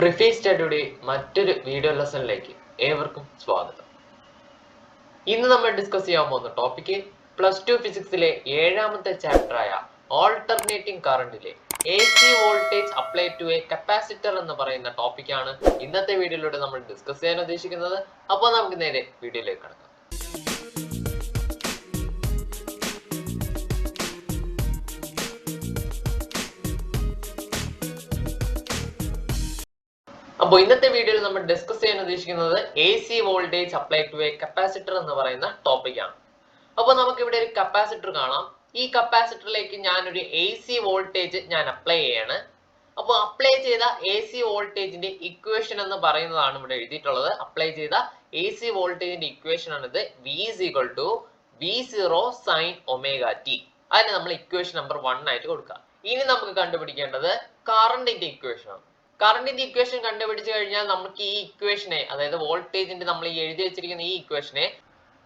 പ്രിഫി സ്റ്റഡിയുടെ മറ്റൊരു വീഡിയോ ലെസണിലേക്ക് ഏവർക്കും സ്വാഗതം. ഇന്ന് നമ്മൾ ഡിസ്കസ് ചെയ്യാൻ പോകുന്ന ടോപ്പിക്ക് +2 ഫിസിക്സിലെ 7ാമത്തെ ചാപ്റ്ററായ ഓൾട്ടർനേറ്റിംഗ് കറണ്ടിലെ AC voltage apply to a capacitor എന്ന് പറയുന്ന ടോപ്പിക്കാണ് ഇന്നത്തെ വീഡിയോയിലൂടെ നമ്മൾ ഡിസ്കസ് ചെയ്യാൻ ഉദ്ദേശിക്കുന്നത്. അപ്പോൾ നമുക്ക് നേരെ വീഡിയോയിലേക്ക് കടക്കാം. അപ്പോൾ ഇന്നത്തെ വീഡിയോയിൽ നമ്മൾ ഡിസ്കസ് ചെയ്യാൻ ഉദ്ദേശിക്കുന്നത് AC voltage apply to a capacitor എന്ന് പറയുന്ന ടോപ്പിക്കാണ്. അപ്പോൾ നമുക്ക് ഇവിടെ ഒരു കപ്പാസിറ്റർ കാണാം. ഈ കപ്പാസിറ്ററിലേക്ക് ഞാനൊരു AC വോൾട്ടേജ് ഞാൻ അപ്ലൈ ചെയ്യാണ്. അപ്പോൾ അപ്ലൈ ചെയ്ത AC വോൾട്ടേജിന്റെ ഇക്വേഷൻ എന്ന് പറയുന്നതാണ് ഇവിടെ എഴുതിയിട്ടുള്ളത്. അപ്ലൈ ചെയ്ത AC വോൾട്ടേജിന്റെ ഇക്വേഷൻ ആണിത്. V = V0 sin ωt. അതിന് നമ്മൾ ഇക്വേഷൻ നമ്പർ 1 ആയിട്ട് കൊടുക്കുക. ഇനി നമുക്ക് കണ്ടുപിടിക്കേണ്ടത് കറണ്ടിന്റെ ഇക്വേഷൻ ആണ്. കറണ്ടിന്റെ ഇക്വേഷൻ കണ്ടുപിടിച്ചു കഴിഞ്ഞാൽ നമുക്ക് ഈ ഇക്വേഷനെ, അതായത് വോൾട്ടേജിന്റെ നമ്മൾ ഈ എഴുതി വെച്ചിരിക്കുന്ന ഈ ഇക്വേഷനെ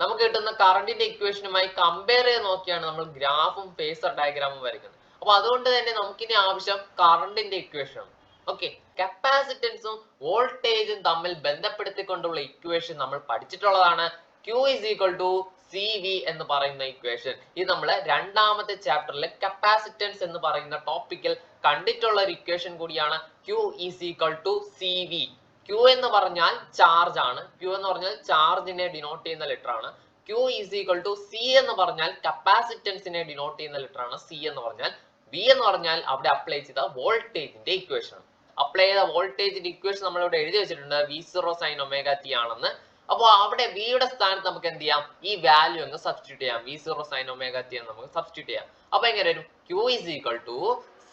നമുക്ക് കിട്ടുന്ന കറണ്ടിന്റെ ഇക്വേഷനുമായി കമ്പയർ ചെയ്ത് നോക്കിയാണ് നമ്മൾ ഗ്രാഫും ഫേസർ ഡയഗ്രാമും വരയ്ക്കുന്നത്. അപ്പൊ അതുകൊണ്ട് തന്നെ നമുക്കിനി ആവശ്യം കറണ്ടിന്റെ ഇക്വേഷൻ. ഓക്കെ, കപ്പാസിറ്റൻസും വോൾട്ടേജും തമ്മിൽ ബന്ധപ്പെടുത്തിക്കൊണ്ടുള്ള ഇക്വേഷൻ നമ്മൾ പഠിച്ചിട്ടുള്ളതാണ്. Q = CV എന്ന് പറയുന്ന ഇക്വേഷൻ. ഇത് നമ്മൾ രണ്ടാമത്തെ ചാപ്റ്ററിലെ കപ്പാസിറ്റൻസ് എന്ന് പറയുന്ന ടോപ്പിക്കിൽ കണ്ടിട്ടുള്ള ഒരു ഇക്വേഷൻ കൂടിയാണ്. Q = CV. Q എന്ന് പറഞ്ഞാൽ ചാർജ് ആണ്. Q എന്ന് പറഞ്ഞാൽ ചാർജിനെ ഡിനോട്ട് ചെയ്യുന്ന ലെറ്റർ ആണ്. Q = C എന്ന് പറഞ്ഞാൽ കപ്പാസിറ്റൻസിനെ ഡിനോട്ട് ചെയ്യുന്ന ലെറ്റർ ആണ്. C എന്ന് പറഞ്ഞാൽ V എന്ന് പറഞ്ഞാൽ അവിടെ അപ്ലൈ ചെയ്ത വോൾട്ടേജിന്റെ ഇക്വേഷൻ ആണ്. അപ്ലൈ ചെയ്ത വോൾട്ടേജിന്റെ ഇക്വേഷൻ നമ്മൾ ഇവിടെ എഴുതി വെച്ചിട്ടുണ്ട്. V0 sin ωt ആണെന്ന്. അപ്പോൾ അവിടെ V യുടെ സ്ഥാനത്ത് നമുക്ക് എന്ത് ചെയ്യാം, ഈ വാല്യൂ ഒന്ന് സബ്സ്റ്റിറ്റ്യൂട്ട് ചെയ്യാം. V0 sin ωt എന്ന് നമുക്ക് സബ്സ്റ്റിറ്റ്യൂട്ട് ചെയ്യാം. അപ്പൊ എങ്ങനെ വരും? Q =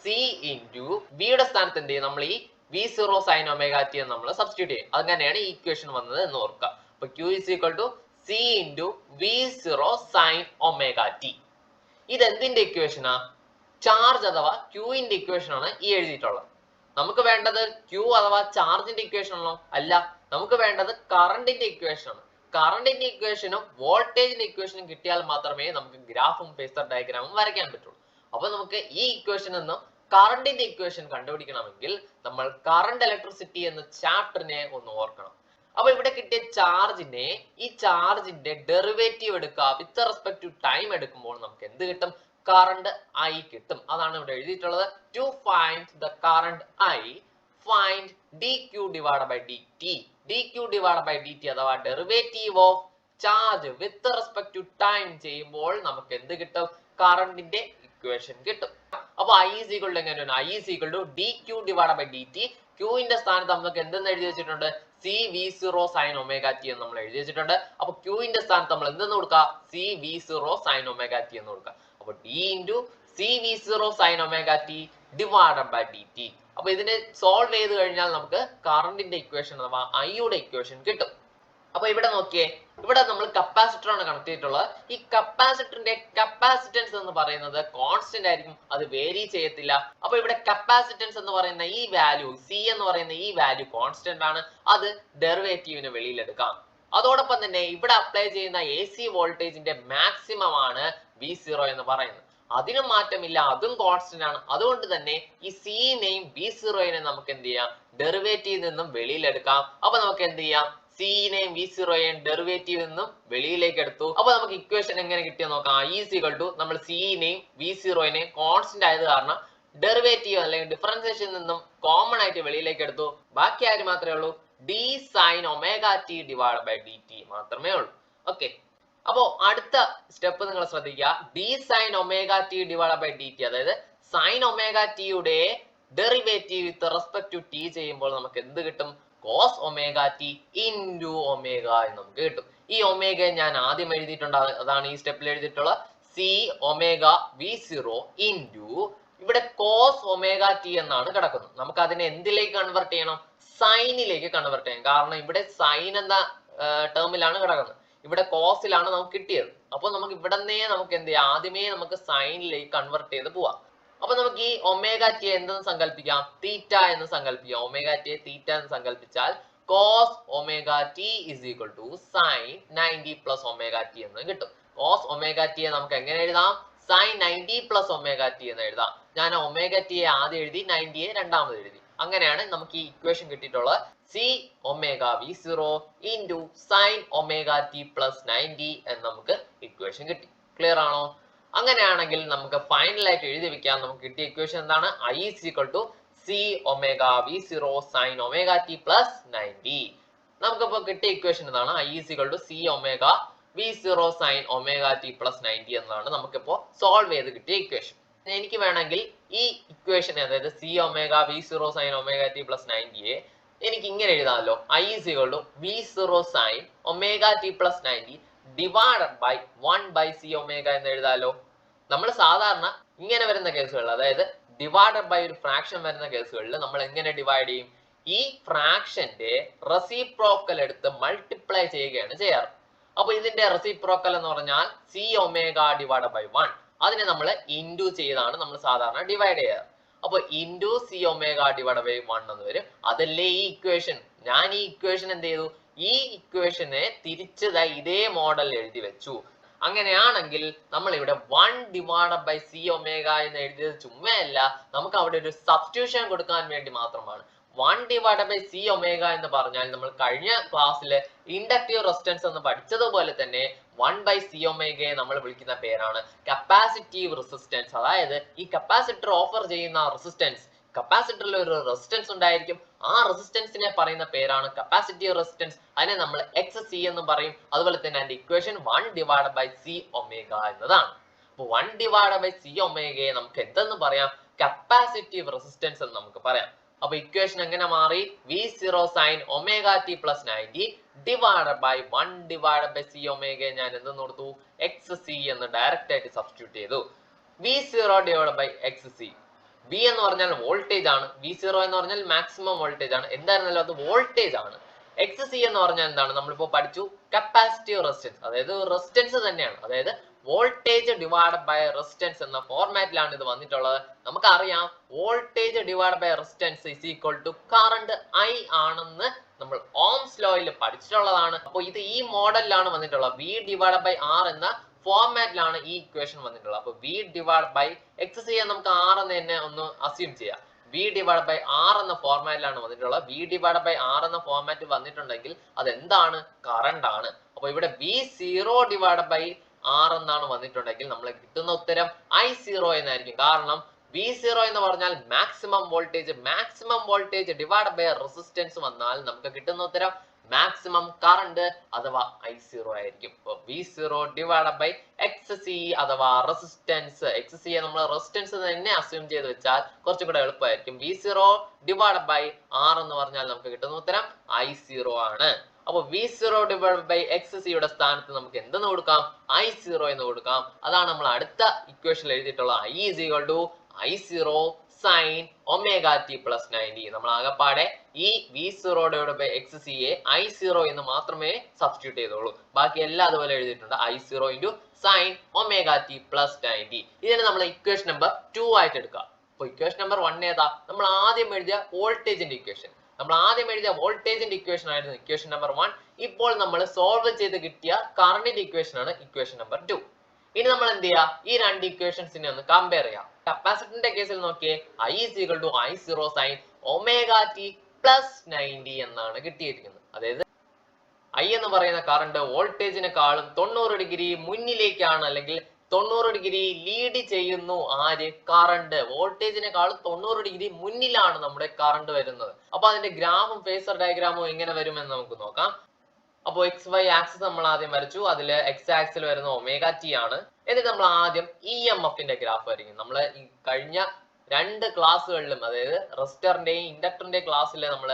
C × V യുടെ സ്ഥാനത്ത് എന്ത് ചെയ്യും, നമ്മൾ ഈ V0 sin ωt എന്ന് നമ്മൾ സബ്സ്റ്റിറ്റ്യൂട്ട് ചെയ്യും. അങ്ങനെയാണ് ഈ ഇക്വേഷൻ വന്നത് എന്ന് ഓർക്കുക. അപ്പൊ Q = C × V0 sin ωt. ഇത് എന്തിന്റെ ഇക്വേഷനാ? ചാർജ് അഥവാ Qന്റെ ഇക്വേഷൻ ആണ് ഈ എഴുതിയിട്ടുള്ളത്. നമുക്ക് വേണ്ടത് Q അഥവാ ചാർജിന്റെ ഇക്വേഷൻ ആണോ? അല്ല, നമുക്ക് വേണ്ടത് കറണ്ടിന്റെ ഇക്വേഷൻ ആണ്. കറണ്ടിന്റെ ഇക്വേഷനും വോൾട്ടേജിന്റെ ഇക്വേഷനും കിട്ടിയാൽ മാത്രമേ നമുക്ക് ഗ്രാഫും ഫേസർ ഡയഗ്രാമും വരയ്ക്കാൻ പറ്റുള്ളൂ. അപ്പൊ നമുക്ക് ഈ ഇക്വേഷൻ നിന്നും കറണ്ടിന്റെ ഇക്വേഷൻ കണ്ടുപിടിക്കണമെങ്കിൽ നമ്മൾ കറണ്ട് ഇലക്ട്രിസിറ്റി എന്ന ചാപ്റ്ററിനെ ഒന്ന് ഓർക്കണം. അപ്പൊ ഇവിടെ കിട്ടിയ ചാർജിനെ, ഈ ചാർജിന്റെ ഡെറിവേറ്റീവ് എടുക്കുക. വിത്ത് റെസ്പെക്ട് ടു ടൈം എടുക്കുമ്പോൾ നമുക്ക് എന്ത് കിട്ടും? കറണ്ട് I കിട്ടും. അതാണ് ഇവിടെ എഴുതിയിട്ടുള്ളത്. To find the current I, find dq / dt. dq / dt അഥവാ derivative of charge with respect to time ചെയ്യുമ്പോൾ നമുക്ക് എന്ത് കിട്ടും? കറണ്ടിന്റെ ഇക്വേഷൻ കിട്ടും. അപ്പൊ I = എങ്ങനെയാണ്? I = dq / dt. Q ന്റെ സ്ഥാനത്ത് നമുക്ക് എന്തെന്ന് എഴുതി വെച്ചിട്ടുണ്ട്? CV0 sin ωt എന്ന് നമ്മൾ എഴുതി വെച്ചിട്ടുണ്ട്. അപ്പൊ Q ന്റെ സ്ഥാനത്ത് നമ്മൾ എന്തെന്ന് കൊടുക്കുക? CV0 sin ωt എന്ന് കൊടുക്കുക. അപ്പൊ D × CV0 sin ωt / dt. അപ്പൊ ഇതിനെ സോൾവ് ചെയ്ത് കഴിഞ്ഞാൽ നമുക്ക് കറണ്ടിന്റെ ഇക്വേഷൻ അഥവാ I യുടെ ഇക്വേഷൻ കിട്ടും. അപ്പൊ ഇവിടെ നോക്കിയേ, ഇവിടെ നമ്മൾ കപ്പാസിറ്റർ ആണ് കണക്ട് ചെയ്തിട്ടുള്ളത്. ഈ കപ്പാസിറ്ററിന്റെ കപ്പാസിറ്റൻസ് എന്ന് പറയുന്നത് കോൺസ്റ്റന്റ് ആയിരിക്കും, അത് വേരി ചെയ്യത്തില്ല. അപ്പൊ ഇവിടെ കപ്പാസിറ്റൻസ് എന്ന് പറയുന്ന ഈ വാല്യൂ, C എന്ന് പറയുന്ന ഈ വാല്യൂ കോൺസ്റ്റന്റ് ആണ്. അത് ഡെറിവേറ്റീവിന് വെളിയിലെടുക്കാം. അതോടൊപ്പം തന്നെ ഇവിടെ അപ്ലൈ ചെയ്യുന്ന AC വോൾട്ടേജിന്റെ മാക്സിമം ആണ് V0 എന്ന് പറയുന്നത്. അതിനും മാറ്റമില്ല, അതും കോൺസ്റ്റന്റ് ആണ്. അതുകൊണ്ട് തന്നെ ഈ C നെയും V0നെയും നമുക്ക് എന്ത് ചെയ്യാം? ഡെറിവേറ്റീവിൽ നിന്നും വെളിയിലെടുക്കാം. അപ്പൊ നമുക്ക് എന്ത് ചെയ്യാം? C നെയും V0നെയും ഡെറിവേറ്റീവിൽ നിന്നും വെളിയിലേക്ക് എടുത്തു. അപ്പൊ നമുക്ക് ഇക്വേഷൻ എങ്ങനെ കിട്ടിയെന്ന് നോക്കാം. I = നമ്മൾ C നെയും V0നെയും കോൺസ്റ്റന്റ് ആയത് കാരണം ഡെറിവേറ്റീവ് അല്ലെങ്കിൽ ഡിഫറൻസിയേഷൻ നിന്നും കോമൺ ആയിട്ട് വെളിയിലേക്ക് എടുത്തു. ബാക്കി ആര് മാത്രമേ ഉള്ളൂ? D sin ωt / dt മാത്രമേ ഉള്ളൂ. ഓക്കെ, അപ്പോ അടുത്ത സ്റ്റെപ്പ് നിങ്ങൾ ശ്രദ്ധിക്കുക. D sin ωt / dt, അതായത് sin ωt യുടെ derivative with respect to t ചെയ്യുമ്പോൾ നമുക്ക് എന്ത് കിട്ടും? cos ωt × ω എന്ന് നമുക്ക് കിട്ടും. ഈ ഒമേഗ ഞാൻ ആദ്യം എഴുതിയിട്ടുണ്ട്, അതാണ് ഈ സ്റ്റെപ്പിൽ എഴുതിയിട്ടുള്ള C ωV0 × ഇവിടെ cos ωt എന്നാണ് കിടക്കുന്നത്. നമുക്ക് അതിനെ എന്തിലേക്ക് കൺവേർട്ട് ചെയ്യണം? സൈനിലേക്ക് കൺവേർട്ട് ചെയ്യണം. കാരണം ഇവിടെ സൈൻ എന്ന ടേമിലാണ് കിടക്കുന്നത്, ഇവിടെ കോസിലാണ് നമുക്ക് കിട്ടിയത്. അപ്പൊ നമുക്ക് ഇവിടെ നമുക്ക് എന്ത് ചെയ്യാം? ആദ്യമേ നമുക്ക് സൈനിലേക്ക് കൺവേർട്ട് ചെയ്ത് പോവാം. അപ്പൊ നമുക്ക് ഈ ωt എന്തെന്ന് സങ്കല്പിക്കാം? തീറ്റ എന്ന് സങ്കല്പിക്കാം. ωt തീറ്റ എന്ന് സങ്കല്പിച്ചാൽ cos ωt = sin 90 + ωt എന്ന് കിട്ടും. cos ωt നമുക്ക് എങ്ങനെ എഴുതാം? sin 90 + ωt എന്ന് എഴുതാം. ഞാൻ ωt ആദ്യം എഴുതി, 90 രണ്ടാമത് എഴുതി. അങ്ങനെയാണ് നമുക്ക് ഈ ഇക്വേഷൻ കിട്ടിയിട്ടുള്ളത്. C omega V zero into sine omega T plus 90 എന്ന് നമുക്ക് ഇക്വേഷൻ കിട്ടി. ക്ലിയർ ആണോ? അങ്ങനെയാണെങ്കിൽ നമുക്ക് ഫൈനൽ ആയിട്ട് എഴുതി വെക്കാം. നമുക്ക് കിട്ടിയ ഇക്വേഷൻ എന്താണ്? I is equal to C omega V zero sine omega T plus 90. നമുക്കിപ്പോ കിട്ടിയ ഇക്വേഷൻ എന്താണ്? I is equal to C omega V zero sine omega T plus 90 എന്നാണ് നമുക്കിപ്പോ സോൾവ് ചെയ്ത് കിട്ടിയ ഇക്വേഷൻ. എനിക്ക് വേണമെങ്കിൽ ഈ ഇക്വേഷൻ, അതായത് c omega V zero sine omega T plus 90യെ എനിക്ക് ഇങ്ങനെ എഴുതാമല്ലോ. I is equal to v zero sine omega T plus 90 divided by 1 by C omega എന്ന് എഴുതാമല്ലോ. നമ്മൾ സാധാരണ ഇങ്ങനെ വരുന്ന കേസുകളിൽ, അതായത് ഡിവൈഡഡ് ബൈ ഒരു ഫ്രാക്ഷൻ വരുന്ന കേസുകളിൽ നമ്മൾ എങ്ങനെ ഡിവൈഡ് ചെയ്യും? ഈ ഫ്രാക്ഷന്റെ റെസിപ്രോക്കൽ എടുത്ത് മൾട്ടിപ്ലൈ ചെയ്യുകയാണ് ചെയ്യാറ്. അപ്പൊ ഇതിന്റെ റെസിപ്രോക്കൽ എന്ന് പറഞ്ഞാൽ സി ഒമേഗ ഡിവൈഡ് ബൈ 1. അതിനെ നമ്മൾ ഇൻഡു ചെയ്താണ് നമ്മൾ സാധാരണ ഡിവൈഡ് ചെയ്യാറ്. അപ്പൊ into C omega divide by 1 എന്ന് വരും. അതല്ലേ ഈ ഇക്വേഷൻ. ഞാൻ ഈ ഇക്വേഷൻ എന്ത് ചെയ്തു? ഈ ഇക്വേഷനെ തിരിച്ച് ഇതേ മോഡൽ എഴുതി വെച്ചു. അങ്ങനെയാണെങ്കിൽ നമ്മൾ ഇവിടെ 1 ഡിവൈഡ് ബൈ സി ഒമേഗ എന്ന് എഴുതിയത് ചുമ്മയല്ല, നമുക്ക് അവിടെ ഒരു സബ്സ്റ്റിറ്റ്യൂഷൻ കൊടുക്കാൻ വേണ്ടി മാത്രമാണ്. 1 ഡിവൈഡ് ബൈ സി ഒമേഗ എന്ന് പറഞ്ഞാൽ നമ്മൾ കഴിഞ്ഞ ക്ലാസ്സിൽ ഇൻഡക്റ്റീവ് റെസിസ്റ്റൻസ് എന്ന് പഠിച്ചതുപോലെ തന്നെ 1 ബൈ സി ഒമേഗയെ നമ്മൾ വിളിക്കുന്ന പേരാണ് കപ്പാസിറ്റീവ് റെസിസ്റ്റൻസ്. അതായത് ഈ കപ്പാസിറ്റർ ഓഫർ ചെയ്യുന്ന റെസിസ്റ്റൻസ്, കപ്പാസിറ്ററിൽ ഒരു റെസിസ്റ്റൻസ് ഉണ്ടായിരിക്കും, ആ റെസിസ്റ്റൻസിനെ പറയുന്ന പേരാണ് കപ്പാസിറ്റീവ് റെസിസ്റ്റൻസ്. അതിനെ നമ്മൾ എക്സ് സി എന്ന് പറയും. അതുപോലെ തന്നെ അതിന്റെ equation 1 divide by C omega എന്നതാണ്. അപ്പൊ 1 ഡിവൈഡ് ബൈ സി ഒമേഗയെ നമുക്ക് എന്തെന്ന് പറയാം? കപ്പാസിറ്റീവ് റെസിസ്റ്റൻസ് എന്ന് നമുക്ക് പറയാം. അപ്പൊ ഇക്വേഷൻ എങ്ങനെ മാറി? V zero sine omega T plus 90 divide by 1 divide by c ഒമേഗയെ ഞാൻ എന്തെന്ന് കൊടുത്തു? എക്സ് സി എന്ന് ഡയറക്റ്റ് ആയിട്ട് സബ്സ്റ്റിറ്റ്യൂട്ട് ചെയ്തു. V zero divide by X c. V എന്ന് പറഞ്ഞാൽ വോൾട്ടേജ് ആണ്, വി സീറോ എന്ന് പറഞ്ഞാൽ മാക്സിമം വോൾട്ടേജ് ആണ്. എന്തായിരുന്നല്ലോ അത് വോൾട്ടേജ് ആണ്. എക്സ് സി എന്ന് പറഞ്ഞാൽ എന്താണ്? നമ്മളിപ്പോ പഠിച്ചു കപ്പാസിറ്റീവ് റെസിസ്റ്റൻസ്, അതായത് റെസിസ്റ്റൻസ് തന്നെയാണ്. അതായത് വോൾട്ടേജ് ഡിവൈഡ് ബൈ റെസിസ്റ്റൻസ് എന്ന ഫോർമാറ്റിലാണ് ഇത് വന്നിട്ടുള്ളത്. നമുക്കറിയാം voltage divide by resistance is equal to current I ആണെന്ന് നമ്മൾ ഓംസ് ലോയിൽ പഠിച്ചിട്ടുള്ളതാണ്. അപ്പോൾ ഇത് ഈ മോഡലിലാണ് വന്നിട്ടുള്ളത്. വി ഡിവൈഡ് ബൈ ആർ എന്ന ഫോർമാറ്റിലാണ് ഈ ഇക്വേഷൻ വന്നിട്ടുള്ളത്. അപ്പൊ വി ഡിവൈഡ് ബൈ എക്സ് ചെയ്യാൻ നമുക്ക് ആർ എന്ന് തന്നെ ഒന്ന് അസ്യൂം ചെയ്യാം. വി ഡിവൈഡ് ബൈ ആർ എന്ന ഫോർമാറ്റിലാണ് വന്നിട്ടുള്ളത്. വി ഡിവൈഡ് ബൈ ആർ എന്ന ഫോർമാറ്റ് വന്നിട്ടുണ്ടെങ്കിൽ അത് എന്താണ്? കറണ്ട് ആണ്. അപ്പൊ ഇവിടെ V zero divide by R എന്നാണ് വന്നിട്ടുണ്ടെങ്കിൽ നമ്മൾ കിട്ടുന്ന ഉത്തരം ഐ സീറോ എന്നായിരിക്കും. കാരണം വി സീറോ എന്ന് പറഞ്ഞാൽ maximum voltage divide by resistance വന്നാൽ നമുക്ക് കിട്ടുന്ന ഉത്തരം മാക്സിമം കറണ്ട് അഥവാ ഐ സീറോ ആയിരിക്കും. V zero divide by X C അഥവാ റെസിസ്റ്റൻസ്. എക്സ് സിയെ നമ്മൾ റെസിസ്റ്റൻസ് തന്നെ അസ്യൂം ചെയ്ത് വെച്ചാൽ കുറച്ചും കൂടെ എളുപ്പമായിരിക്കും. V zero divide by R എന്ന് പറഞ്ഞാൽ നമുക്ക് കിട്ടുന്ന ഉത്തരം ഐ സീറോ ആണ്. അപ്പൊ V zero divide by X സിയുടെ സ്ഥാനത്ത് നമുക്ക് എന്തെന്ന് കൊടുക്കാം? ഐ സീറോ എന്ന് കൊടുക്കാം. അതാണ് നമ്മൾ അടുത്ത ഇക്വേഷനിൽ എഴുതിയിട്ടുള്ള I is equal to I zero sine omega T plus 90. നമ്മൾ ആകെപ്പാടെ ഈ V zero divide by X സിയെ ഐ സീറോ എന്ന് മാത്രമേ സബ്സ്റ്റിറ്റ്യൂട്ട് ചെയ്തോളൂ. ബാക്കി എല്ലാം അതുപോലെ എഴുതിയിട്ടുണ്ട്. I zero into sine omega T plus 90. ഇതിനെ നമ്മൾ ഇക്വേഷൻ നമ്പർ 2 ആയിട്ട് എടുക്കാം. അപ്പൊ ഇക്വേഷൻ നമ്പർ 1 ഏതാ? നമ്മൾ ആദ്യം എഴുതിയ വോൾട്ടേജിന്റെ ഇക്വേഷൻ. ആയിരുന്നു ഇക്വേഷൻ നമ്പർ 1. ഇപ്പോൾ നമ്മൾ സോൾവ് ചെയ്ത് കിട്ടിയ കറണ്ടിന്റെ ഇക്വേഷൻ ആണ് ഇക്വേഷൻ നമ്പർ 2. ഇനി നമ്മൾ എന്ത് ചെയ്യാ? ഈ രണ്ട് ഇക്വേഷൻസിനെ ഒന്ന് കമ്പയർ ചെയ്യാം. കപ്പാസിറ്ററിന്റെ കേസിൽ നോക്കിയേ, I is equal to I zero sine omega T plus 90 എന്നാണ് കിട്ടിയിരിക്കുന്നത്. അതായത് ഐ എന്ന് പറയുന്ന കറണ്ട് വോൾട്ടേജിനെക്കാളും 90 ഡിഗ്രി മുന്നിലേക്കാണ്, അല്ലെങ്കിൽ 90 ഡിഗ്രി ലീഡ് ചെയ്യുന്നു. ആര്? കറണ്ട്. വോൾട്ടേജിനെക്കാളും 90 ഡിഗ്രി മുന്നിലാണ് നമ്മുടെ കറണ്ട് വരുന്നത്. അപ്പൊ അതിന്റെ ഗ്രാഫും ഫേസർ ഡയഗ്രാമും എങ്ങനെ വരുമെന്ന് നമുക്ക് നോക്കാം. അപ്പോൾ എക്സ് വൈ ആക്സിസ് നമ്മൾ ആദ്യം വരച്ചു. അതിൽ എക്സ് ആക്സിൽ വരുന്ന ഒമേഗ ടി ആണ്. എന്നിട്ട് നമ്മൾ ആദ്യം ഇ എം എഫിന്റെ ഗ്രാഫ് വരയ്ക്കും. നമ്മൾ ഈ കഴിഞ്ഞ 2 ക്ലാസ്സുകളിലും, അതായത് റെസിസ്റ്ററിന്റെയും ഇൻഡക്ടറിന്റെയും ക്ലാസ്സിൽ നമ്മൾ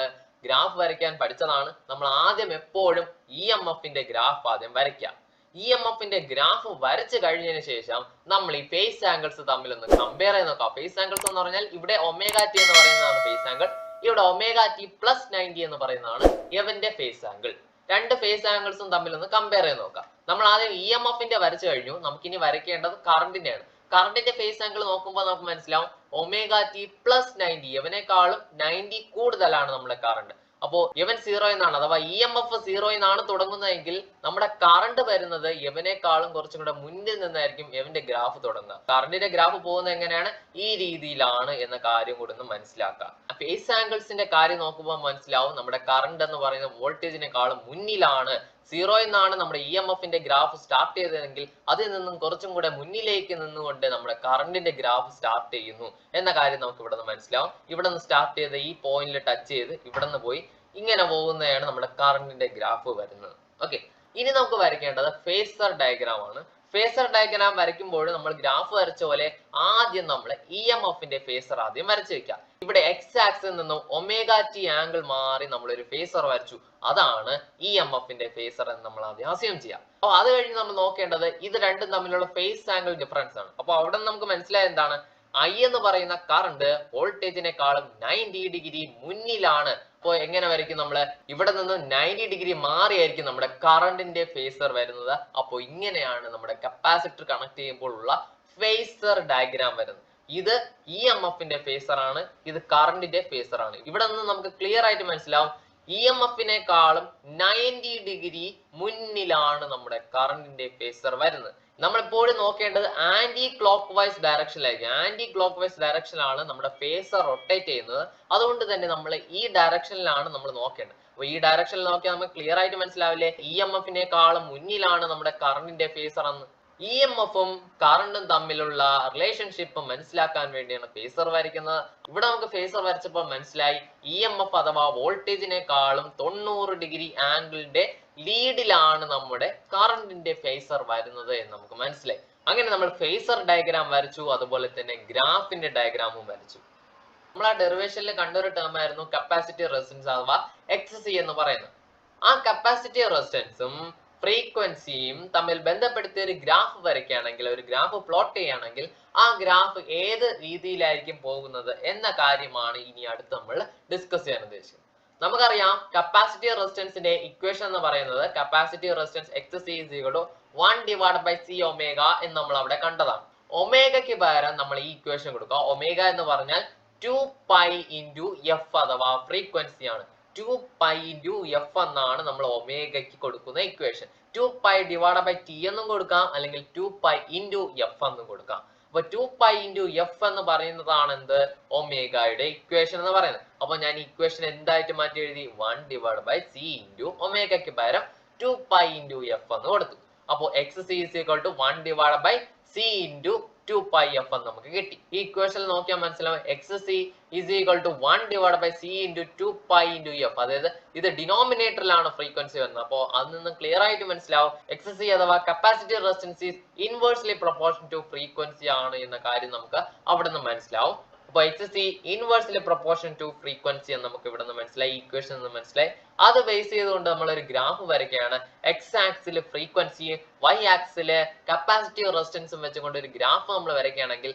ഗ്രാഫ് വരയ്ക്കാൻ പഠിച്ചതാണ്. നമ്മൾ ആദ്യം എപ്പോഴും ഇ എം എഫിന്റെ ഗ്രാഫ് ആദ്യം വരയ്ക്കാം. ഇ എം എഫിന്റെ ഗ്രാഫ് വരച്ചു കഴിഞ്ഞതിന് ശേഷം നമ്മൾ ഈ ഫേസ് ആംഗിൾസ് തമ്മിൽ ഒന്ന് കമ്പയർ ചെയ്ത് നോക്കാം. ഫേസ് ആംഗിൾസ് എന്ന് പറഞ്ഞാൽ ഇവിടെ ഒമേഗ ടി എന്ന് പറയുന്നതാണ് ഫേസ് ആംഗിൾ, ഇവിടെ ഒമേഗ ടി പ്ലസ് 90 എന്ന് പറയുന്നതാണ് ഇവന്റെ ഫേസ് ആംഗിൾ. രണ്ട് ഫേസ് ആംഗിൾസും തമ്മിൽ ഒന്ന് കമ്പയർ ചെയ്ത് നോക്കാം. നമ്മൾ ആദ്യം ഇ എം എഫിന്റെ വരച്ചു കഴിഞ്ഞു. നമുക്കിനി വരയ്ക്കേണ്ടത് കറണ്ടിന്റെയാണ്. കറണ്ടിന്റെ ഫേസ് ആംഗിൾ നോക്കുമ്പോൾ നമുക്ക് മനസ്സിലാവും ഒമേഗ ടി പ്ലസ് 90, ഇവനേക്കാളും 90 കൂടുതലാണ് നമ്മുടെ കറണ്ട്. അപ്പോ ഇവൻ സീറോ എന്നാണ്, അഥവാ ഇ എം എഫ് സീറോ എന്നാണ് തുടങ്ങുന്നതെങ്കിൽ നമ്മുടെ കറണ്ട് വരുന്നത് ഇവനേക്കാളും കുറച്ചും കൂടെ മുന്നിൽ നിന്നായിരിക്കും ഇവന്റെ ഗ്രാഫ് തുടങ്ങുക. കറണ്ടിന്റെ ഗ്രാഫ് പോകുന്നത് എങ്ങനെയാണ്? ഈ രീതിയിലാണ് എന്ന കാര്യം കൂടെ ഒന്ന് മനസ്സിലാക്കുക. ഫേസ് ആംഗിൾസിന്റെ കാര്യം നോക്കുമ്പോൾ മനസ്സിലാവും നമ്മുടെ കറണ്ട് എന്ന് പറയുന്ന വോൾട്ടേജിനെക്കാളും മുന്നിലാണ്. സീറോ എന്നാണ് നമ്മുടെ ഇ എം എഫിന്റെ ഗ്രാഫ് സ്റ്റാർട്ട് ചെയ്തതെങ്കിൽ അതിൽ നിന്നും കുറച്ചും കൂടെ മുന്നിലേക്ക് നിന്നുകൊണ്ട് നമ്മുടെ കറണ്ടിന്റെ ഗ്രാഫ് സ്റ്റാർട്ട് ചെയ്യുന്നു എന്ന കാര്യം നമുക്ക് ഇവിടെ നിന്ന് മനസ്സിലാവും. ഇവിടെ നിന്ന് സ്റ്റാർട്ട് ചെയ്ത് ഈ പോയിന്റിൽ ടച്ച് ചെയ്ത് ഇവിടെ നിന്ന് പോയി ഇങ്ങനെ പോകുന്നതാണ് നമ്മുടെ കറണ്ടിന്റെ ഗ്രാഫ് വരുന്നത്. ഓക്കെ, ഇനി നമുക്ക് വരയ്ക്കേണ്ടത് ഫേസർ ഡയഗ്രാം ആണ്. ഫേസർ ഡയഗ്രാം വരയ്ക്കുമ്പോൾ നമ്മൾ ഗ്രാഫ് വരച്ച പോലെ ആദ്യം നമ്മൾ ഇ എം എഫിന്റെ ഫേസർ ആദ്യം വരച്ചു വെക്കാം. ഇവിടെ എക്സ് ആക്സിൽ നിന്നും ഒമേഗ ടി ആംഗിൾ മാറി നമ്മൾ ഒരു ഫേസർ വരച്ചു, അതാണ് ഇ എം എഫിന്റെ ഫേസർ എന്ന് നമ്മൾ ആദ്യം അസ്യൂം ചെയ്യാം. അപ്പൊ അത് കഴിഞ്ഞ് നമ്മൾ നോക്കേണ്ടത് ഇത് രണ്ടും തമ്മിലുള്ള ഫേസ് ആംഗിൾ ഡിഫറൻസ് ആണ്. അപ്പൊ അവിടെ നമുക്ക് മനസ്സിലായ എന്താണ്? ഐ എന്ന് പറയുന്ന കറണ്ട് വോൾട്ടേജിനെക്കാളും 90 ഡിഗ്രി മുന്നിലാണ്. അപ്പൊ എങ്ങനെ വരയ്ക്കും? നമ്മള് ഇവിടെ നിന്ന് 90 ഡിഗ്രി മാറിയായിരിക്കും നമ്മുടെ കറണ്ടിന്റെ ഫേസർ വരുന്നത്. അപ്പൊ ഇങ്ങനെയാണ് നമ്മുടെ കപ്പാസിറ്റർ കണക്ട് ചെയ്യുമ്പോൾ ഉള്ള ഫേസർ ഡയഗ്രാം വരുന്നത്. ഇത് ഇ എം എഫിന്റെ ഫേസർ ആണ്, ഇത് കറണ്ടിന്റെ ഫേസർ ആണ്. ഇവിടെ നിന്ന് നമുക്ക് ക്ലിയർ ആയിട്ട് മനസ്സിലാവും ഇ എം എഫിനെക്കാളും 90 ഡിഗ്രി മുന്നിലാണ് നമ്മുടെ കറണ്ടിന്റെ ഫേസർ വരുന്നത്. നമ്മൾ എപ്പോഴും നോക്കേണ്ടത് ആന്റി ക്ലോക്ക് വൈസ് ഡയറക്ഷനിലായിരിക്കും. ആന്റി ക്ലോക്ക് വൈസ് ഡയറക്ഷനിലാണ് നമ്മുടെ ഫേസർ റൊട്ടേറ്റ് ചെയ്യുന്നത്. അതുകൊണ്ട് തന്നെ നമ്മൾ ഈ ഡയറക്ഷനിലാണ് നമ്മൾ നോക്കേണ്ടത്. അപ്പൊ ഈ ഡയറക്ഷനിൽ നോക്കിയാൽ നമുക്ക് ക്ലിയർ ആയിട്ട് മനസ്സിലാവില്ലേ ഇ എം എഫിനെക്കാളും മുന്നിലാണ് നമ്മുടെ കറണ്ടിന്റെ ഫേസർ എന്ന്. ഇ എം എഫും കറണ്ടും തമ്മിലുള്ള റിലേഷൻഷിപ്പ് മനസ്സിലാക്കാൻ വേണ്ടിയാണ് ഫേസർ വരയ്ക്കുന്നത്. ഇവിടെ നമുക്ക് ഫേസർ വരച്ചപ്പോൾ മനസ്സിലായി ഇ എം എഫ് അഥവാ വോൾട്ടേജിനെക്കാളും 90 ഡിഗ്രി ആംഗിളിന്റെ ലീഡിലാണ് നമ്മുടെ കറണ്ടിന്റെ ഫേസർ വരുന്നത് എന്ന് നമുക്ക് മനസ്സിലായി. അങ്ങനെ നമ്മൾ ഫേസർ ഡയഗ്രാം വരച്ചു, അതുപോലെ തന്നെ ഗ്രാഫിന്റെ ഡയഗ്രാമും വരച്ചു. നമ്മൾ ആ ഡെറിവേഷനിൽ കണ്ടൊരു ടേം ആയിരുന്നു കപ്പാസിറ്റി റെസിസ്റ്റൻസ് അഥവാ എക്സ് സി എന്ന് പറയുന്നത്. ആ കപ്പാസിറ്റി റെസിസ്റ്റൻസും ഫ്രീക്വൻസിയും തമ്മിൽ ബന്ധപ്പെടുത്തി ഒരു ഗ്രാഫ് വരയ്ക്കുകയാണെങ്കിൽ, ഒരു ഗ്രാഫ് പ്ലോട്ട് ചെയ്യുകയാണെങ്കിൽ ആ ഗ്രാഫ് ഏത് രീതിയിലായിരിക്കും പോകുന്നത് എന്ന കാര്യമാണ് ഇനി അടുത്ത് നമ്മൾ ഡിസ്കസ് ചെയ്യാൻ ഉദ്ദേശിക്കുന്നത്. നമുക്കറിയാം കപ്പാസിറ്റി റെസിസ്റ്റൻസിന്റെ ഇക്വേഷൻ എന്ന് പറയുന്നത് capacity resistance X C is equal to 1 divide by C omega എന്ന് നമ്മൾ അവിടെ കണ്ടതാണ്. ഒമേഗയ്ക്ക് പകരം നമ്മൾ ഈ ഇക്വേഷൻ കൊടുക്കുക. ഒമേഗ എന്ന് പറഞ്ഞാൽ 2 പൈ ഇൻറ്റു എഫ് അഥവാ ഫ്രീക്വൻസി ആണ്. 2 പൈ ഇൻറ്റു എഫ് എന്നാണ് നമ്മൾ ഒമേഗയ്ക്ക് കൊടുക്കുന്ന equation. 2 pi divide by T എന്നും കൊടുക്കാം, അല്ലെങ്കിൽ 2 പൈ ഇൻറ്റു എഫ് എന്നും കൊടുക്കാം. അപ്പൊ 2 പൈ ഇൻറ്റു എഫ് എന്ന് പറയുന്നതാണ് എന്ത്? ഒമേഗയുടെ ഇക്വേഷൻ എന്ന് പറയുന്നത്. അപ്പൊ ഞാൻ ഇക്വേഷൻ എന്തായിട്ട് മാറ്റി എഴുതി? 1 ഡിവൈഡ് ബൈ സി ഇൻറ്റു ഒമേഗയ്ക്ക് പകരം 2 പൈ ഇൻറ്റു എഫ് എന്ന് കൊടുത്തു. അപ്പോൾ X C is equal to 1 divide by C into 2 pi F എന്ന് നമുക്ക് കിട്ടി. ഈ ഇക്വേഷനിൽ നോക്കിയാൽ മനസ്സിലാവും X C is equal to 1 divide by C into 2 pi into F. അതായത് ഇത് ഡിനോമിനേറ്ററിലാണ് ഫ്രീക്വൻസി വരുന്നത്. അപ്പോൾ അതിൽ നിന്ന് ക്ലിയർ ആയിട്ട് മനസ്സിലാവും എക്സ് സി അഥവാ capacity resistance is inversely proportion to frequency ആണ് എന്ന കാര്യം നമുക്ക് അവിടെ നിന്ന് മനസ്സിലാവും. അപ്പൊ X C inversely proportion to frequency എന്ന് നമുക്ക് ഇവിടെ നിന്ന് മനസ്സിലായി, ഇക്വേഷൻ നിന്ന് മനസ്സിലായി. അത് ബേസ് ചെയ്തുകൊണ്ട് നമ്മൾ ഒരു ഗ്രാഫ് വരയ്ക്കുകയാണ്. എക്സ് ആക്സിൽ ഫ്രീക്വൻസിയും വൈ ആക്സില് കപ്പാസിറ്റി റെസിസ്റ്റൻസും വെച്ചുകൊണ്ട് ഒരു ഗ്രാഫ് നമ്മൾ വരയ്ക്കുകയാണെങ്കിൽ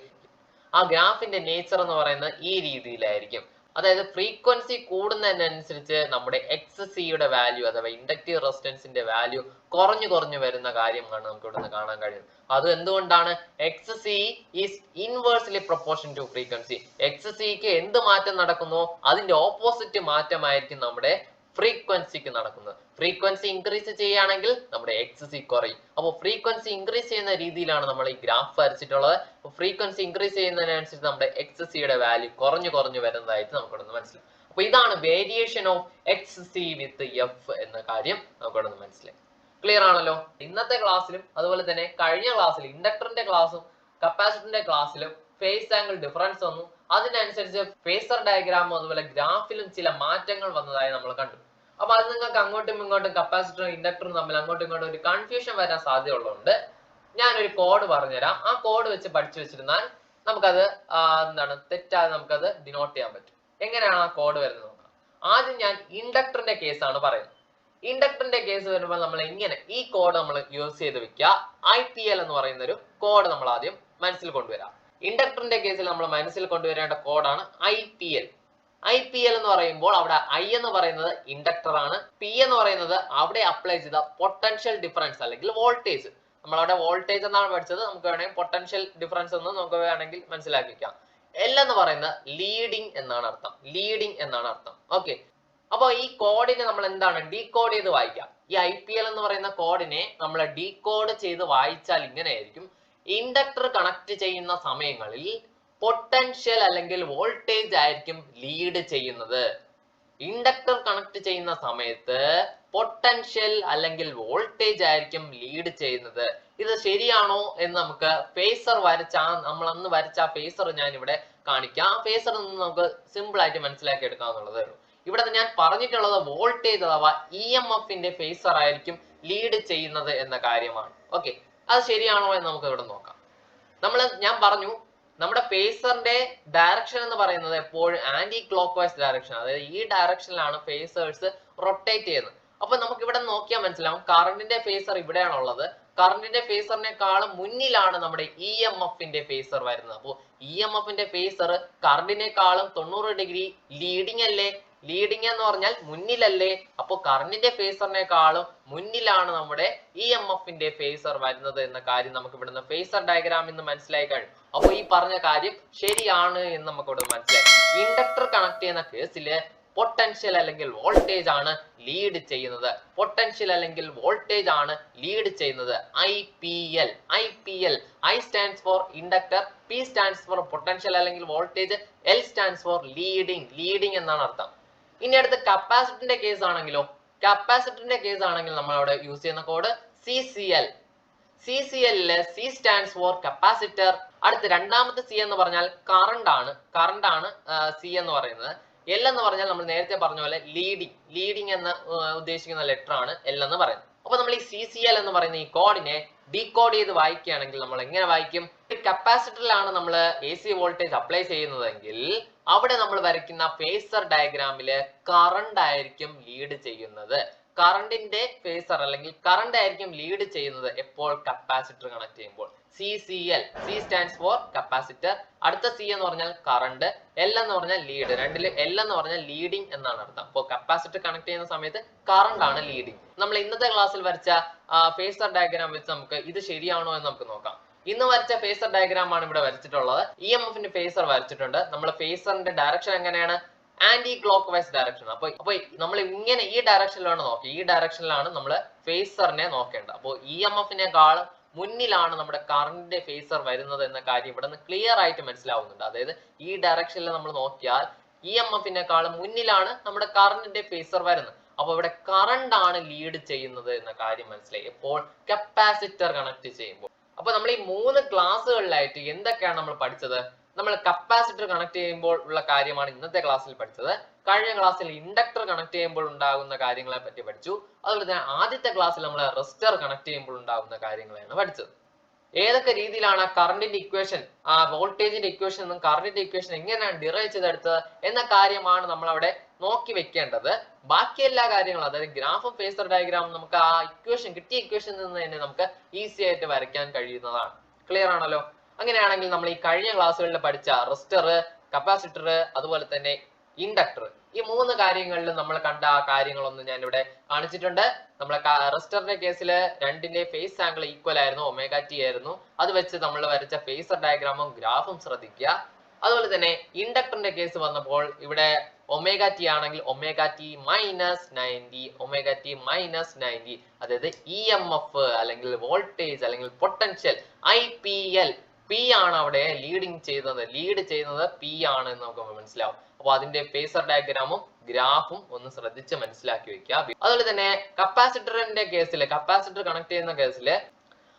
ആ ഗ്രാഫിന്റെ നേച്ചർ എന്ന് പറയുന്നത് ഈ രീതിയിലായിരിക്കും. അതായത് ഫ്രീക്വൻസി കൂടുന്നതിനനുസരിച്ച് നമ്മുടെ എക്സ് സിയുടെ വാല്യൂ അഥവാ ഇൻഡക്റ്റീവ് റെസിസ്റ്റൻസിന്റെ വാല്യൂ കുറഞ്ഞു വരുന്ന കാര്യമാണ് നമുക്ക് ഇവിടെ നിന്ന് കാണാൻ കഴിയുന്നത്. അത് എന്തുകൊണ്ടാണ്? X C is inversely proportion to frequency. X സിക്ക് എന്ത് മാറ്റം നടക്കുന്നു അതിന്റെ ഓപ്പോസിറ്റ് മാറ്റമായിരിക്കും നമ്മുടെ ഫ്രീക്വൻസിക്ക് നടക്കുന്നത്. ഫ്രീക്വൻസി ഇൻക്രീസ് ചെയ്യുകയാണെങ്കിൽ നമ്മുടെ എക്സ് സി കുറയും. അപ്പോൾ ഫ്രീക്വൻസി ഇൻക്രീസ് ചെയ്യുന്ന രീതിയിലാണ് നമ്മൾ ഈ ഗ്രാഫ് വരച്ചിട്ടുള്ളത്. ഫ്രീക്വൻസി ഇൻക്രീസ് ചെയ്യുന്നതിനനുസരിച്ച് നമ്മുടെ എക്സ് സിയുടെ വാല്യൂ കുറഞ്ഞു വരുന്നതായിട്ട് നമുക്കിവിടെ മനസ്സിലാവും. അപ്പൊ ഇതാണ് variation of X C with F എന്ന കാര്യം നമുക്കിവിടെ മനസ്സിലായി. ക്ലിയർ ആണല്ലോ? ഇന്നത്തെ ക്ലാസ്സിലും അതുപോലെ തന്നെ കഴിഞ്ഞ ക്ലാസ്സിലും ഇൻഡക്ടറിന്റെ ക്ലാസ്സും കപ്പാസിറ്ററിന്റെ ക്ലാസ്സിലും ഫേസ് ആംഗിൾ ഡിഫറൻസ് വന്നു. അതിനനുസരിച്ച് ഫേസർ ഡയഗ്രാമും അതുപോലെ ഗ്രാഫിലും ചില മാറ്റങ്ങൾ വന്നതായി നമ്മൾ കണ്ടു. അപ്പൊ അത് നിങ്ങൾക്ക് അങ്ങോട്ടും ഇങ്ങോട്ടും കപ്പാസിറ്ററും ഇൻഡക്ടറും തമ്മിൽ അങ്ങോട്ടും ഇങ്ങോട്ടും ഒരു കൺഫ്യൂഷൻ വരാൻ സാധ്യതയുള്ളതുകൊണ്ട് ഞാനൊരു കോഡ് പറഞ്ഞുതരാം. ആ കോഡ് വെച്ച് പഠിച്ചു വെച്ചിരുന്നാൽ നമുക്കത് തെറ്റാതെ നമുക്കത് ഡിനോട്ട് ചെയ്യാൻ പറ്റും. എങ്ങനെയാണ് ആ കോഡ് വരുന്നത് നോക്കാം. ആദ്യം ഞാൻ ഇൻഡക്ടറിന്റെ കേസാണ് പറയുന്നത്. ഇൻഡക്ടറിന്റെ കേസ് വരുമ്പോൾ നമ്മൾ ഇങ്ങനെ ഈ കോഡ് നമ്മൾ യൂസ് ചെയ്ത് വെക്കുക. IPL എന്ന് പറയുന്ന ഒരു കോഡ് നമ്മൾ ആദ്യം മനസ്സിൽ കൊണ്ടുവരാം. ഇൻഡക്ടറിന്റെ കേസിൽ നമ്മൾ മനസ്സിൽ കൊണ്ടുവരേണ്ട കോഡാണ് IPL. IPL എന്ന് പറയുമ്പോൾ അവിടെ I എന്ന് പറയുന്നത് ഇൻഡക്ടർ ആണ്, P എന്ന് പറയുന്നത് അവിടെ അപ്ലൈ ചെയ്ത പൊട്ടൻഷ്യൽ ഡിഫറൻസ് അല്ലെങ്കിൽ വോൾട്ടേജ്. നമ്മൾ അവിടെ വോൾട്ടേജ് എന്നാണ് പഠിച്ചത്, നമുക്ക് വേണമെങ്കിൽ പൊട്ടൻഷ്യൽ ഡിഫറൻസ് എന്ന് നമുക്ക് വേണമെങ്കിൽ മനസ്സിലാക്കിക്കാം. L എന്ന് പറയുന്നത് ലീഡിങ് എന്നാണ് അർത്ഥം. ഓക്കെ, അപ്പൊ ഈ കോഡിനെ നമ്മൾ എന്താണ് ഡീകോഡ് ചെയ്ത് വായിക്കാം. ഈ IPL എന്ന് പറയുന്ന കോഡിനെ നമ്മൾ ഡീകോഡ് ചെയ്ത് വായിച്ചാൽ ഇങ്ങനെയായിരിക്കും. ഇൻഡക്ടർ കണക്ട് ചെയ്യുന്ന സമയങ്ങളിൽ പൊട്ടൻഷ്യൽ അല്ലെങ്കിൽ വോൾട്ടേജ് ആയിരിക്കും ലീഡ് ചെയ്യുന്നത്. ഇൻഡക്ടർ കണക്ട് ചെയ്യുന്ന സമയത്ത് പൊട്ടൻഷ്യൽ അല്ലെങ്കിൽ വോൾട്ടേജ് ആയിരിക്കും ലീഡ് ചെയ്യുന്നത്. ഇത് ശരിയാണോ എന്ന് നമുക്ക് ഫേസർ വരച്ച നമ്മൾ അന്ന് വരച്ച ഫേസർ ഞാൻ ഇവിടെ കാണിക്കാം. ആ ഫേസർ നിന്ന് നമുക്ക് സിമ്പിൾ ആയിട്ട് മനസ്സിലാക്കി എടുക്കാവുന്നതേ ഉള്ളൂ. ഇവിടെ ഞാൻ പറഞ്ഞിട്ടുള്ളത് വോൾട്ടേജ് അഥവാ EMFന്റെ ഫേസർ ആയിരിക്കും ലീഡ് ചെയ്യുന്നത് എന്ന കാര്യമാണ്. ഓക്കെ, അത് ശരിയാണോ എന്ന് നമുക്ക് ഇവിടെ നോക്കാം. ഞാൻ പറഞ്ഞു നമ്മുടെ ഫേസറിന്റെ ഡയറക്ഷൻ എന്ന് പറയുന്നത് എപ്പോഴും ആന്റി ക്ലോക്ക് വൈസ് ഡയറക്ഷൻ, അതായത് ഈ ഡയറക്ഷനിലാണ് ഫേസേഴ്സ് റൊട്ടേറ്റ് ചെയ്യുന്നത്. അപ്പൊ നമുക്ക് ഇവിടെ നോക്കിയാൽ മനസ്സിലാവും കറണ്ടിന്റെ ഫേസർ ഇവിടെയാണ് ഉള്ളത്. കറണ്ടിന്റെ ഫേസറിനെക്കാളും മുന്നിലാണ് നമ്മുടെ EMFന്റെ ഫേസർ വരുന്നത്. അപ്പോൾ EMFന്റെ ഫേസർ കറണ്ടിനെക്കാളും 90 ഡിഗ്രി ലീഡിങ് അല്ലേ? ലീഡിങ് എന്ന് പറഞ്ഞാൽ മുന്നിലല്ലേ? അപ്പൊ കറണ്ടിന്റെ ഫേസറിനെക്കാളും മുന്നിലാണ് നമ്മുടെ EMFന്റെ ഫേസർ വരുന്നത് എന്ന കാര്യം നമുക്ക് ഇവിടുന്ന് ഫേസർ ഡയഗ്രാമിൽ നിന്ന് മനസ്സിലായി കഴിഞ്ഞു. അപ്പൊ ഈ പറഞ്ഞ കാര്യം ശരിയാണ് എന്ന് നമുക്ക് ഇവിടെ മനസ്സിലായി. ഇൻഡക്ടർ കണക്ട് ചെയ്യുന്ന കേസില് പൊട്ടൻഷ്യൽ അല്ലെങ്കിൽ വോൾട്ടേജ് ആണ് ലീഡ് ചെയ്യുന്നത്. പൊട്ടൻഷ്യൽ അല്ലെങ്കിൽ വോൾട്ടേജ് ആണ് ലീഡ് ചെയ്യുന്നത്. IPL I stands for inductor, P stands for potential അല്ലെങ്കിൽ voltage, L stands for leading എന്നാണ് അർത്ഥം. ഇനി അടുത്ത കപ്പാസിറ്ററിന്റെ കേസ് ആണെങ്കിലോ, കപ്പാസിറ്ററിന്റെ കേസ് ആണെങ്കിൽ നമ്മൾ അവിടെ യൂസ് ചെയ്യുന്ന code CCL. C stands for capacitor. അടുത്ത രണ്ടാമത്തെ C എന്ന് പറഞ്ഞാൽ കറണ്ട് ആണ് C എന്ന് പറയുന്നത്. L എന്ന് പറഞ്ഞാൽ നമ്മൾ നേരത്തെ പറഞ്ഞ പോലെ ലീഡിങ് എന്ന് ഉദ്ദേശിക്കുന്ന ലെറ്റർ ആണ് L എന്ന് പറയുന്നത്. അപ്പൊ നമ്മൾ ഈ CCL എന്ന് പറയുന്ന ഈ കോഡിനെ ഡീകോഡ് ചെയ്ത് വായിക്കുകയാണെങ്കിൽ നമ്മൾ എങ്ങനെ വായിക്കും? കപ്പാസിറ്ററിലാണ് നമ്മൾ AC വോൾട്ടേജ് അപ്ലൈ ചെയ്യുന്നതെങ്കിൽ അവിടെ നമ്മൾ വരയ്ക്കുന്ന ഫേസർ ഡയഗ്രാമില് കറണ്ട് ആയിരിക്കും ലീഡ് ചെയ്യുന്നത്. കറണ്ടിന്റെ ഫേസർ അല്ലെങ്കിൽ കറണ്ട് ആയിരിക്കും ലീഡ് ചെയ്യുന്നത് എപ്പോൾ കപ്പാസിറ്റർ കണക്ട് ചെയ്യുമ്പോൾ. CCL, C stands for capacitor. അടുത്ത C എന്ന് പറഞ്ഞാൽ കറണ്ട്, L എന്ന് പറഞ്ഞാൽ ലീഡ്. രണ്ടില് L എന്ന് പറഞ്ഞാൽ ലീഡിങ് എന്നാണ് അർത്ഥം. അപ്പോൾ കപ്പാസിറ്റർ കണക്ട് ചെയ്യുന്ന സമയത്ത് കറണ്ട് ആണ് ലീഡിങ്. നമ്മൾ ഇന്നത്തെ ക്ലാസ്സിൽ വരച്ച ഫേസർ ഡയഗ്രാം വെച്ച് നമുക്ക് ഇത് ശരിയാണോ എന്ന് നമുക്ക് നോക്കാം. ഇന്ന് വരച്ച ഫേസർ ഡയഗ്രാം ആണ് ഇവിടെ വരച്ചിട്ടുള്ളത്. EMFന്റെ ഫേസർ വരച്ചിട്ടുണ്ട്. നമ്മൾ ഫേസറിന്റെ ഡയറക്ഷൻ എങ്ങനെയാണ്? Anticlockwise direction. അപ്പൊ നമ്മൾ ഇങ്ങനെ ഈ ഡയറക്ഷനിലാണ് നോക്കുക. ഈ ഡയറക്ഷനിലാണ് നമ്മൾ ഫേസറിനെ നോക്കേണ്ടത്. അപ്പോൾ EMFനെക്കാളും മുന്നിലാണ് നമ്മുടെ കറണ്ടിന്റെ ഫേസർ വരുന്നത് എന്ന കാര്യം ഇവിടെ നിന്ന് ക്ലിയർ ആയിട്ട് മനസ്സിലാവുന്നുണ്ട്. അതായത് ഈ ഡയറക്ഷനിൽ നമ്മൾ നോക്കിയാൽ EMFനെക്കാളും മുന്നിലാണ് നമ്മുടെ കറണ്ടിന്റെ ഫേസർ വരുന്നത്. അപ്പൊ ഇവിടെ കറണ്ട് ആണ് ലീഡ് ചെയ്യുന്നത് എന്ന കാര്യം മനസ്സിലായി എപ്പോൾ കപ്പാസിറ്റർ കണക്ട് ചെയ്യുമ്പോൾ. അപ്പൊ നമ്മൾ ഈ 3 ക്ലാസ്സുകളിലായിട്ട് എന്തൊക്കെയാണ് നമ്മൾ പഠിച്ചത്? നമ്മൾ കപ്പാസിറ്റർ കണക്ട് ചെയ്യുമ്പോൾ ഉള്ള കാര്യമാണ് ഇന്നത്തെ ക്ലാസ്സിൽ പഠിച്ചത്. കഴിഞ്ഞ ക്ലാസ്സിൽ ഇൻഡക്ടർ കണക്ട് ചെയ്യുമ്പോൾ ഉണ്ടാകുന്ന കാര്യങ്ങളെ പറ്റി പഠിച്ചു. അതുപോലെ തന്നെ ആദ്യത്തെ ക്ലാസ്സിൽ നമ്മൾ റെസിസ്റ്റർ കണക്ട് ചെയ്യുമ്പോൾ ഉണ്ടാകുന്ന കാര്യങ്ങളാണ് പഠിച്ചത്. ഏതൊക്കെ രീതിയിലാണ് കറണ്ടിന്റെ ഇക്വേഷൻ, വോൾട്ടേജിന്റെ ഇക്വേഷൻ എന്നും കറണ്ടിന്റെ ഇക്വേഷൻ എങ്ങനെയാണ് ഡിറൈവ് ചെയ്തെടുത്തത് എന്ന കാര്യമാണ് നമ്മൾ അവിടെ നോക്കി വെക്കേണ്ടത്. ബാക്കി എല്ലാ കാര്യങ്ങളും, അതായത് ഗ്രാഫും ഫേസർ ഡയഗ്രാമും നമുക്ക് ആ ഇക്വേഷൻ കിട്ടിയ ഇക്വേഷനിൽ നിന്ന് തന്നെ നമുക്ക് ഈസി ആയിട്ട് വരയ്ക്കാൻ കഴിയുന്നതാണ്. ക്ലിയർ ആണല്ലോ? അങ്ങനെയാണെങ്കിൽ നമ്മൾ ഈ കഴിഞ്ഞ ക്ലാസ്സുകളിൽ പഠിച്ച റെസിസ്റ്റർ, കപ്പാസിറ്റർ, അതുപോലെ തന്നെ ഇൻഡക്ടർ, ഈ 3 കാര്യങ്ങളിലും നമ്മൾ കണ്ട ആ കാര്യങ്ങളൊന്നും ഞാൻ ഇവിടെ കാണിച്ചിട്ടുണ്ട്. നമ്മളെ റെസിസ്റ്ററിന്റെ കേസിൽ രണ്ടിന്റെ ഫേസ് ആംഗിൾ ഈക്വൽ ആയിരുന്നു, ω t ആയിരുന്നു. അത് വെച്ച് നമ്മൾ വരച്ച ഫേസർ ഡയഗ്രാമും ഗ്രാഫും ശ്രദ്ധിക്കുക. അതുപോലെ തന്നെ ഇൻഡക്ടറിന്റെ കേസ് വന്നപ്പോൾ ഇവിടെ ω t ആണെങ്കിൽ ω t മൈനസ് 90, അതായത് EMF അല്ലെങ്കിൽ വോൾട്ടേജ് അല്ലെങ്കിൽ പൊട്ടൻഷ്യൽ IPL, P ആണ് അവിടെ ലീഡ് ചെയ്യുന്നത് P ആണ് എന്ന് നമുക്ക് മനസ്സിലാവും. അപ്പൊ അതിന്റെ ഫേസർ ഡയഗ്രാമും ഗ്രാഫും ഒന്ന് ശ്രദ്ധിച്ച് മനസ്സിലാക്കി വെക്കുക. അതുപോലെ തന്നെ കപ്പാസിറ്ററിന്റെ കേസിൽ, കപ്പാസിറ്റർ കണക്ട് ചെയ്യുന്ന കേസിൽ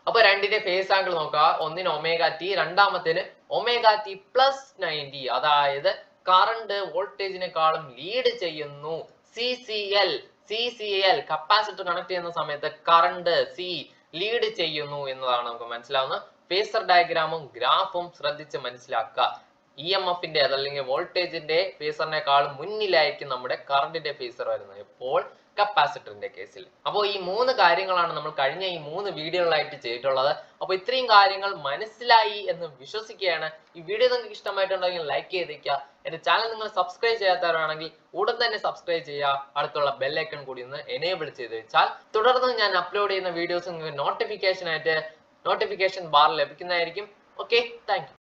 അപ്പൊ രണ്ടിന്റെ ഫേസ് ആംഗിൾ നോക്കുക. ഒന്നിന് ω t, രണ്ടാമത്തേന് ω t പ്ലസ് 90, അതായത് കറണ്ട് വോൾട്ടേജിനെക്കാളും ലീഡ് ചെയ്യുന്നു. CCL കപ്പാസിറ്റർ കണക്ട് ചെയ്യുന്ന സമയത്ത് കറണ്ട് C ലീഡ് ചെയ്യുന്നു എന്നതാണ് നമുക്ക് മനസ്സിലാവുന്നത്. ഫേസർ ഡയഗ്രാമും ഗ്രാഫും ശ്രദ്ധിച്ച് മനസ്സിലാക്കുക. EMFന്റെ അതല്ലെങ്കിൽ വോൾട്ടേജിന്റെ ഫേസറിനെക്കാളും മുന്നിലായിരിക്കും നമ്മുടെ കറണ്ടിന്റെ ഫേസർ വരുന്നത് എപ്പോൾ കപ്പാസിറ്ററിന്റെ കേസിൽ. അപ്പോൾ ഈ 3 കാര്യങ്ങളാണ് നമ്മൾ കഴിഞ്ഞ ഈ 3 വീഡിയോകളായിട്ട് ചെയ്തിട്ടുള്ളത്. അപ്പോൾ ഇത്രയും കാര്യങ്ങൾ മനസ്സിലായി എന്ന് വിശ്വസിക്കുകയാണ്. ഈ വീഡിയോ നിങ്ങൾക്ക് ഇഷ്ടമായിട്ടുണ്ടെങ്കിൽ ലൈക്ക് ചെയ്തേക്കുക. എന്റെ ചാനൽ നിങ്ങൾ സബ്സ്ക്രൈബ് ചെയ്യാത്തവരാണെങ്കിൽ ഉടൻ തന്നെ സബ്സ്ക്രൈബ് ചെയ്യുക. അടുത്തുള്ള ബെൽ ഐക്കൺ കൂടി ഒന്ന് എനേബിൾ ചെയ്ത് വെച്ചാൽ തുടർന്ന് ഞാൻ അപ്ലോഡ് ചെയ്യുന്ന വീഡിയോസ് നിങ്ങൾക്ക് നോട്ടിഫിക്കേഷൻ ബാർ ലഭിക്കുന്നതായിരിക്കും. Okay, thank you.